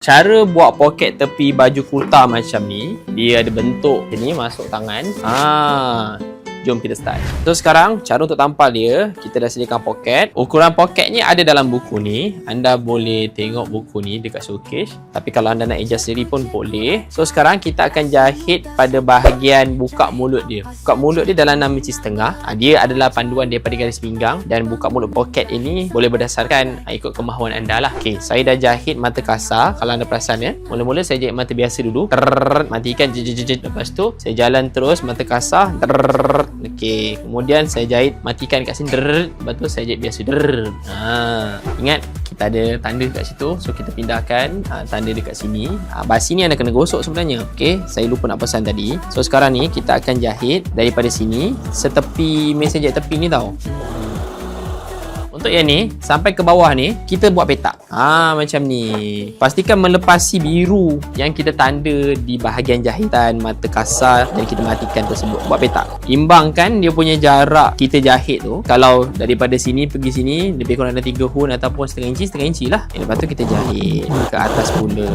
Cara buat poket tepi baju kurta macam ni, dia ada bentuk ni, masuk tangan. Jom kita start. So sekarang cara untuk tampal dia, kita dah sediakan poket. Ukuran poketnya ada dalam buku ni. Anda boleh tengok buku ni dekat showcase. Tapi kalau anda nak adjust sendiri pun boleh. So sekarang kita akan jahit pada bahagian buka mulut dia. Buka mulut dia dalam 6 inci setengah. Dia adalah panduan daripada garis pinggang. Dan buka mulut poket ini boleh berdasarkan ikut kemahuan anda lah. Okay, saya dah jahit mata kasar. Kalau anda perasan ya, mula-mula saya jahit mata biasa dulu. Matikan. Lepas tu saya jalan terus mata kasar. Okey, kemudian saya jahit matikan kat sini. Lepas tu saya jahit biasa. Ingat kita ada tanda kat situ. So kita pindahkan tanda dekat sini. Basi ni anda kena gosok sebenarnya. Okey, saya lupa nak pesan tadi. So sekarang ni kita akan jahit daripada sini setepi mesin jahit tepi ni tau. Untuk yang ni sampai ke bawah ni kita buat petak. Macam ni. Pastikan melepasi biru yang kita tanda di bahagian jahitan mata kasar dan kita matikan tersebut. Buat petak. Imbangkan dia punya jarak kita jahit tu. Kalau daripada sini pergi sini lebih kurang ada 3 hun ataupun setengah inci lah. Lepas tu kita jahit ke atas pula.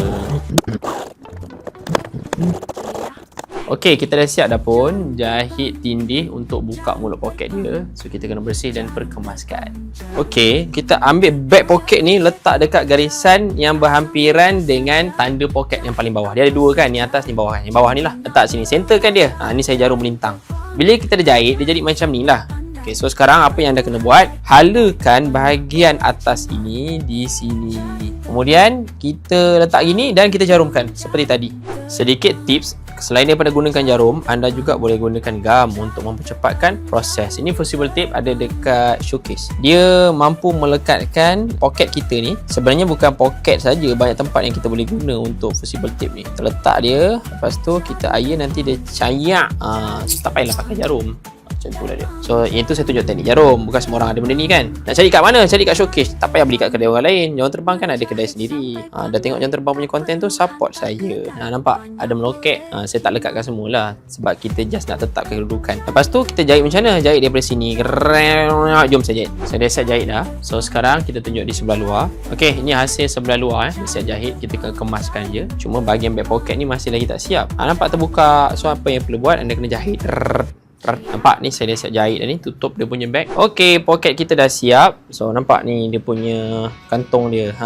Okey, kita dah siap dah pun jahit tindih untuk buka mulut poket dia. So kita kena bersih dan perkemaskan. Okey, kita ambil beg poket ni letak dekat garisan yang berhampiran dengan tanda poket yang paling bawah. Dia ada dua kan, ni atas ni bawah kan. Yang bawah ni lah, letak sini, centerkan dia. Ni saya jarum melintang. Bila kita dah jahit, dia jadi macam ni lah. Okay, so sekarang apa yang anda kena buat, halakan bahagian atas ini di sini. Kemudian kita letak gini dan kita jarumkan seperti tadi. Sedikit tips, selain daripada gunakan jarum, anda juga boleh gunakan gam untuk mempercepatkan proses. Ini fusible tape ada dekat showcase. Dia mampu melekatkan poket kita ni. Sebenarnya bukan poket saja, banyak tempat yang kita boleh guna untuk fusible tape ni. Kita letak dia, lepas tu kita iron, nanti dia cayak. Tak payahlah pakai jarum. Macam tu lah dia. So itu saya tunjuk teknik jarum. Bukan semua orang ada benda ni kan. Nak cari kat mana? Cari kat showcase. Tak payah beli kat kedai orang lain. Jawang terbang kan ada kedai sendiri. Dah tengok jawang terbang punya konten tu, support saya. Nampak? Ada melokek. Saya tak lekatkan semualah. Sebab kita just nak tetapkan kedudukan. Lepas tu kita jahit macam mana? Jahit daripada sini. Jom saya jahit. Saya dah siap jahit dah. So sekarang kita tunjuk di sebelah luar. Okey, ini hasil sebelah luar. Dia siap jahit. Kita akan kemaskan je. Cuma bahagian back pocket ni masih lagi tak siap. Nampak terbuka. So apa yang perlu buat? Anda kena jahit. Nampak ni saya dah siap jahit dah ni. Tutup dia punya bag. Okey, poket kita dah siap. So nampak ni dia punya kantung dia.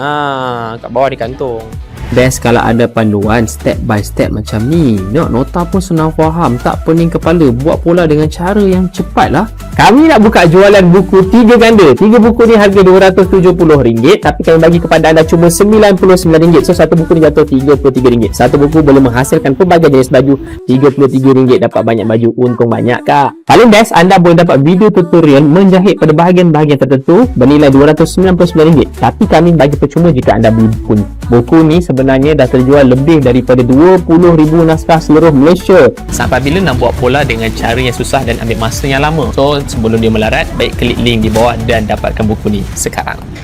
Kat bawah dia kantung. Best kalau ada panduan step by step macam ni. Nota pun senang faham, tak pening kepala. Buat pula dengan cara yang cepat lah. Kami nak buka jualan buku 3 ganda. 3 buku ni harga RM270, tapi kami bagi kepada anda cuma RM99. So satu buku ni jatuh RM33. Satu buku boleh menghasilkan pelbagai jenis baju. RM33 dapat banyak baju, untung banyak kak. Paling best, anda boleh dapat video tutorial menjahit pada bahagian-bahagian tertentu bernilai RM299. Tapi kami bagi percuma jika anda beli buku ni. Buku ni sebenarnya dah terjual lebih daripada 20,000 naskah seluruh Malaysia. Sampai bila nak buat pola dengan cara yang susah dan ambil masa yang lama? So sebelum dia melarat, baik klik link di bawah dan dapatkan buku ni sekarang.